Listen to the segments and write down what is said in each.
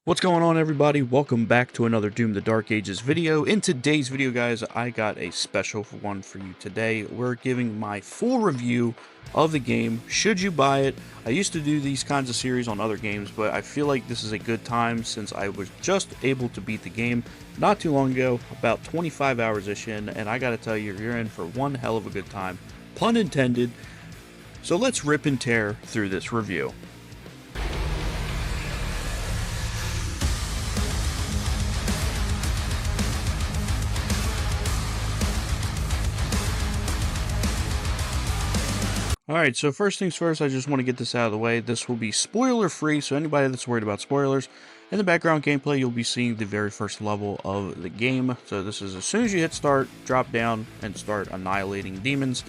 What's going on, everybody? Welcome back to another Doom the Dark Ages video. In today's video, guys, I got a special one for you today. We're giving my full review of the game, should you buy it. I used to do these kinds of series on other games, but I feel like this is a good time since I was just able to beat the game not too long ago, about 25 hours-ish in, and I gotta tell you, you're in for one hell of a good time. Pun intended. So let's rip and tear through this review. Alright, so first things first, I just want to get this out of the way. This will be spoiler free, so anybody that's worried about spoilers, in the background gameplay you'll be seeing the very first level of the game. So this is as soon as you hit start, drop down, and start annihilating demons.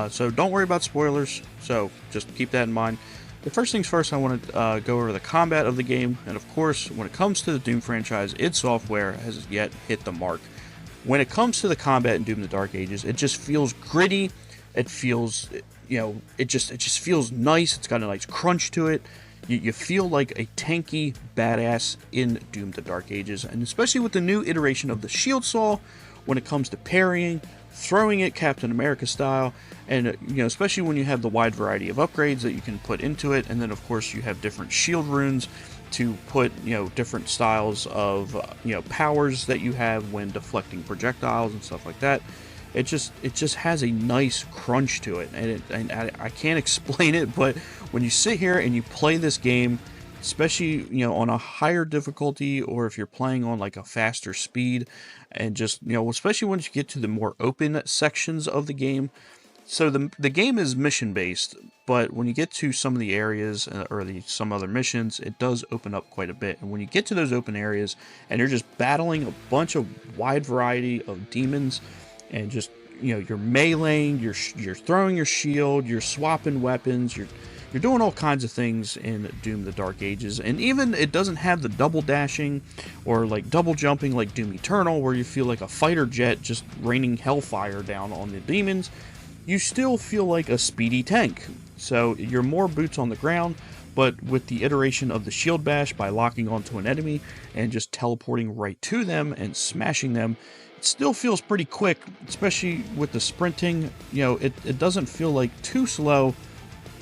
So don't worry about spoilers, so just keep that in mind. The first things first, I want to go over the combat of the game, and of course, when it comes to the Doom franchise, id Software has yet hit the mark. When it comes to the combat in Doom the Dark Ages, it just feels gritty, it feels... it just feels nice. It's got a nice crunch to it. You feel like a tanky badass in Doom the Dark Ages, and especially with the new iteration of the Shield Saw, when it comes to parrying, throwing it Captain America style, and especially when you have the wide variety of upgrades that you can put into it, and then of course you have different shield runes to put different styles of powers that you have when deflecting projectiles and stuff like that. It just has a nice crunch to it, and I can't explain it, but when you sit here and you play this game, especially on a higher difficulty, or if you're playing on like a faster speed, and just especially once you get to the more open sections of the game. So the game is mission based, but when you get to some of the areas or some other missions, it does open up quite a bit. And when you get to those open areas and you're just battling a bunch of wide variety of demons, and just you're meleeing, you're throwing your shield, you're swapping weapons, you're doing all kinds of things in Doom the Dark Ages. And even it doesn't have the double dashing or like double jumping like Doom Eternal, where you feel like a fighter jet just raining hellfire down on the demons. You still feel like a speedy tank, so you're more boots on the ground, but with the iteration of the shield bash, by locking onto an enemy and just teleporting right to them and smashing them, still feels pretty quick, especially with the sprinting. It doesn't feel like too slow.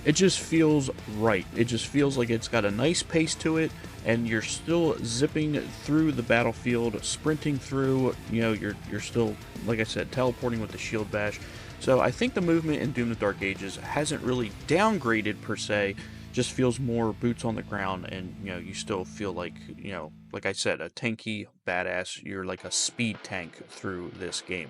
It just feels right. It just feels like it's got a nice pace to it, and you're still zipping through the battlefield, sprinting through. You're still, like I said, teleporting with the shield bash. So I think the movement in Doom the Dark Ages hasn't really downgraded per se. Just feels more boots on the ground, and you still feel like like I said, a tanky badass. You're like a speed tank through this game.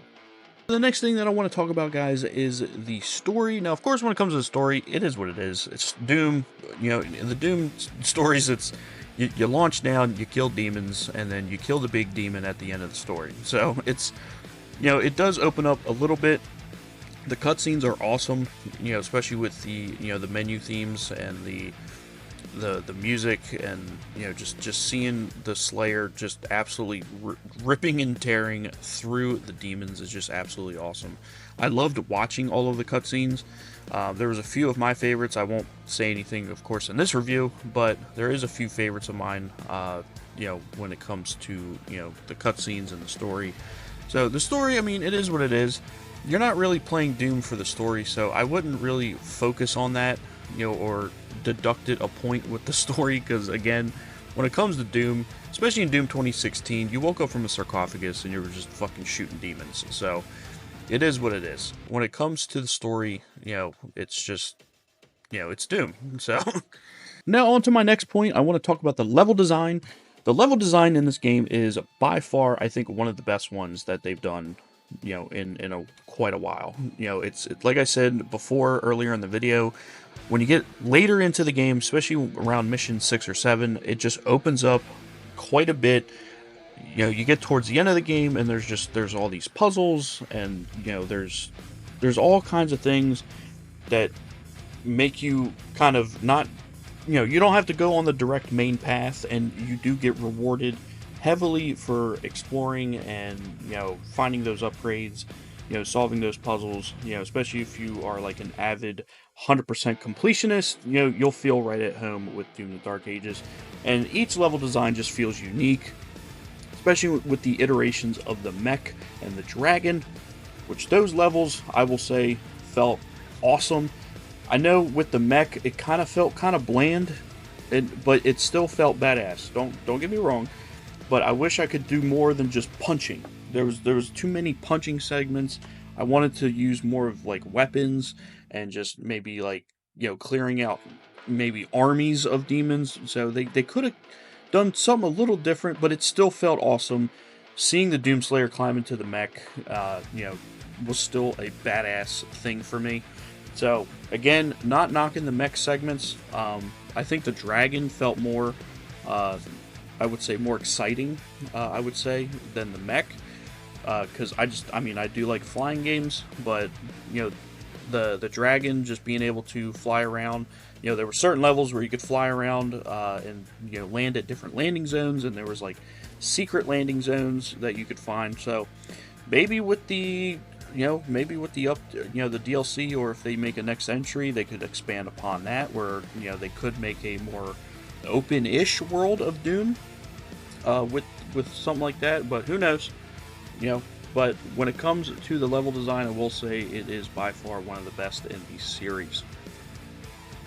The next thing that I want to talk about, guys, is the story. Now, of course, when it comes to the story, it is what it is. It's Doom. The Doom stories, it's you launch down, you kill demons, and then you kill the big demon at the end of the story. So it's it does open up a little bit. The cutscenes are awesome, especially with the the menu themes and the music, and just seeing the Slayer just absolutely ripping and tearing through the demons is just absolutely awesome. I loved watching all of the cutscenes. There was a few of my favorites. I won't say anything, of course, in this review, but there is a few favorites of mine. When it comes to the cutscenes and the story. So the story, I mean, it is what it is. You're not really playing Doom for the story, so I wouldn't really focus on that, or deduct it a point with the story, because again, when it comes to Doom, especially in Doom 2016, you woke up from a sarcophagus and you were just fucking shooting demons. So it is what it is. When it comes to the story, it's just, it's Doom. So now on to my next point. I want to talk about the level design. The level design in this game is by far, I think, one of the best ones that they've done in quite a while. It's like I said before earlier in the video, when you get later into the game, especially around mission 6 or 7, it just opens up quite a bit. You get towards the end of the game, and there's all these puzzles, and there's all kinds of things that make you kind of not, you don't have to go on the direct main path, and you do get rewarded heavily for exploring and finding those upgrades. solving those puzzles, especially if you are like an avid 100% completionist, you'll feel right at home with Doom: The Dark Ages. And each level design just feels unique, especially with the iterations of the mech and the dragon, which those levels, I will say, felt awesome. I know with the mech, it kind of felt kind of bland, but it still felt badass. Don't get me wrong, but I wish I could do more than just punching. There was too many punching segments. I wanted to use more of like weapons and just maybe like clearing out maybe armies of demons. So they could have done something a little different, but it still felt awesome. Seeing the Doomslayer climb into the mech, was still a badass thing for me. So again, not knocking the mech segments. I think the dragon felt more, I would say, more exciting. I would say than the mech, because I do like flying games, but the dragon just being able to fly around. There were certain levels where you could fly around and land at different landing zones, and there was like secret landing zones that you could find. So maybe with the the DLC, or if they make a next entry, they could expand upon that, where they could make a more open-ish world of Doom with something like that. But who knows? But when it comes to the level design, I will say it is by far one of the best in the series.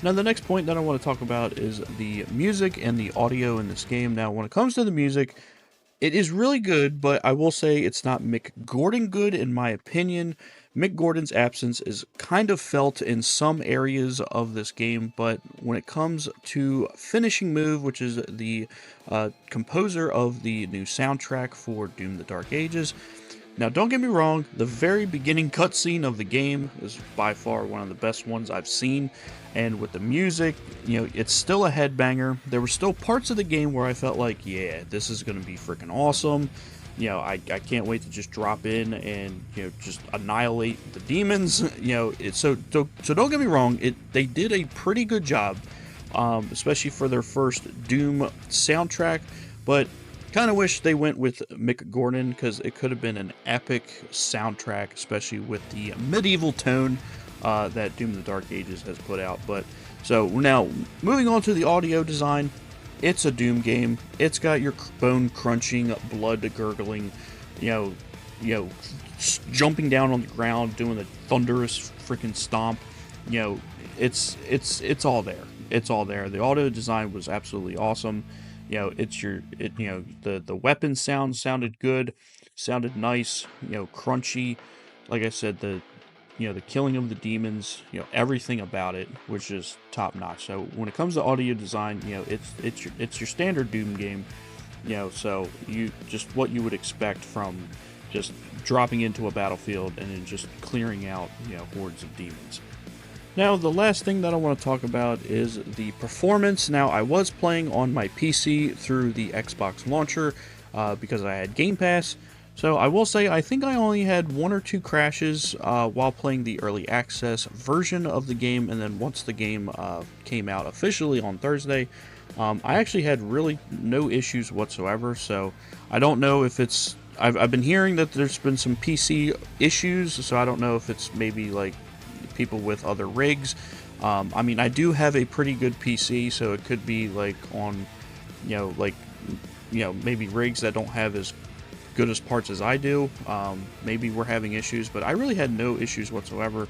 Now, the next point that I want to talk about is the music and the audio in this game. Now, when it comes to the music, it is really good, but I will say it's not Mick Gordon good in my opinion. Mick Gordon's absence is kind of felt in some areas of this game, but when it comes to Finishing Move, which is the composer of the new soundtrack for Doom: The Dark Ages. Now, don't get me wrong, the very beginning cutscene of the game is by far one of the best ones I've seen, and with the music, it's still a headbanger. There were still parts of the game where I felt like, yeah, this is going to be freaking awesome. I can't wait to just drop in and, just annihilate the demons. So don't get me wrong, they did a pretty good job, especially for their first Doom soundtrack, but kind of wish they went with Mick Gordon, because it could have been an epic soundtrack, especially with the medieval tone that Doom: The Dark Ages has put out. But so now moving on to the audio design, it's a Doom game. It's got your bone crunching, blood gurgling, jumping down on the ground, doing the thunderous freaking stomp. It's all there. It's all there. The audio design was absolutely awesome. The weapon sounded good, sounded nice, crunchy. Like I said, the killing of the demons, everything about it was just top notch. So when it comes to audio design, it's your standard Doom game, so you just what you would expect from just dropping into a battlefield and then just clearing out, hordes of demons. Now, the last thing that I want to talk about is the performance. Now, I was playing on my PC through the Xbox launcher because I had Game Pass. So I will say I think I only had 1 or 2 crashes while playing the early access version of the game, and then once the game came out officially on Thursday, I actually had really no issues whatsoever. So I don't know if it's... I've been hearing that there's been some PC issues, so I don't know if it's maybe like people with other rigs. I do have a pretty good PC, so it could be like on, maybe rigs that don't have as good as parts as I do. Maybe we're having issues, but I really had no issues whatsoever.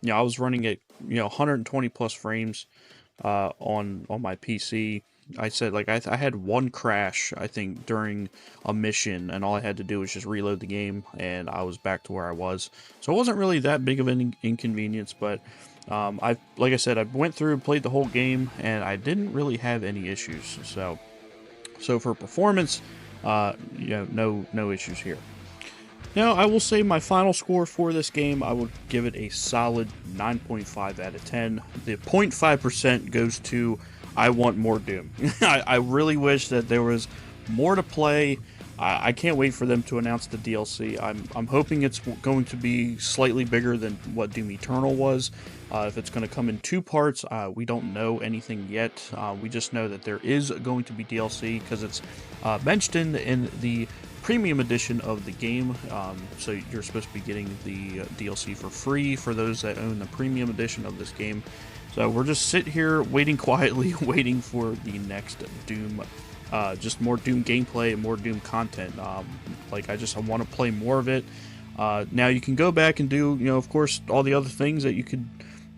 I was running at 120 plus frames on my PC. I said, like, I had 1 crash, I think, during a mission, and all I had to do was just reload the game, and I was back to where I was. So it wasn't really that big of an inconvenience, but like I said, I went through and played the whole game, and I didn't really have any issues. So for performance, no issues here. Now, I will say my final score for this game, I would give it a solid 9.5 out of 10. The 0.5% goes to I want more Doom. I really wish that there was more to play. I can't wait for them to announce the DLC. I'm hoping it's going to be slightly bigger than what Doom Eternal was. If it's going to come in 2 parts, we don't know anything yet. We just know that there is going to be DLC because it's mentioned in the premium edition of the game. So you're supposed to be getting the DLC for free for those that own the premium edition of this game. So we're just sitting here waiting quietly, waiting for the next Doom. Just more Doom gameplay and more Doom content. Like I want to play more of it. Now you can go back and do, of course, all the other things that you could,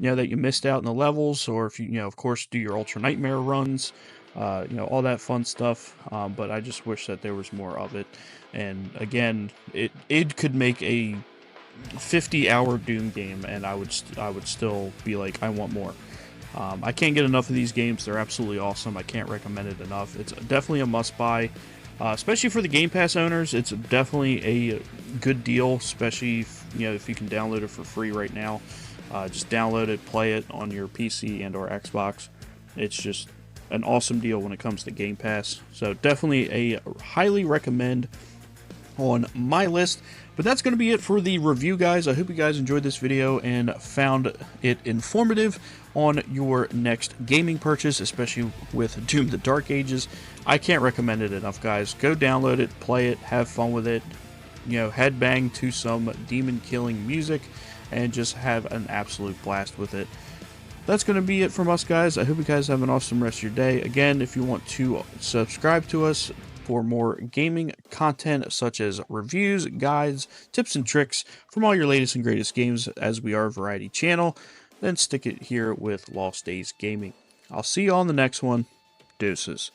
that you missed out in the levels, or if you, of course, do your Ultra Nightmare runs, all that fun stuff. But I just wish that there was more of it. And again, it could make a 50-hour Doom game, and I would still be like, I want more. I can't get enough of these games. They're absolutely awesome. I can't recommend it enough. It's definitely a must-buy, especially for the Game Pass owners. It's definitely a good deal, especially if you can download it for free right now. Just download it, play it on your PC and or Xbox. It's just an awesome deal when it comes to Game Pass. So definitely a highly recommend on my list. But that's going to be it for the review, guys. I hope you guys enjoyed this video and found it informative on your next gaming purchase, especially with Doom the Dark Ages. I can't recommend it enough, guys. Go download it, play it, have fun with it, headbang to some demon killing music, and just have an absolute blast with it. That's going to be it from us, guys. I hope you guys have an awesome rest of your day. Again, if you want to subscribe to us for more gaming content such as reviews, guides, tips, and tricks from all your latest and greatest games, as we are a variety channel, then stick it here with Lost Days Gaming. I'll see you on the next one. Deuces.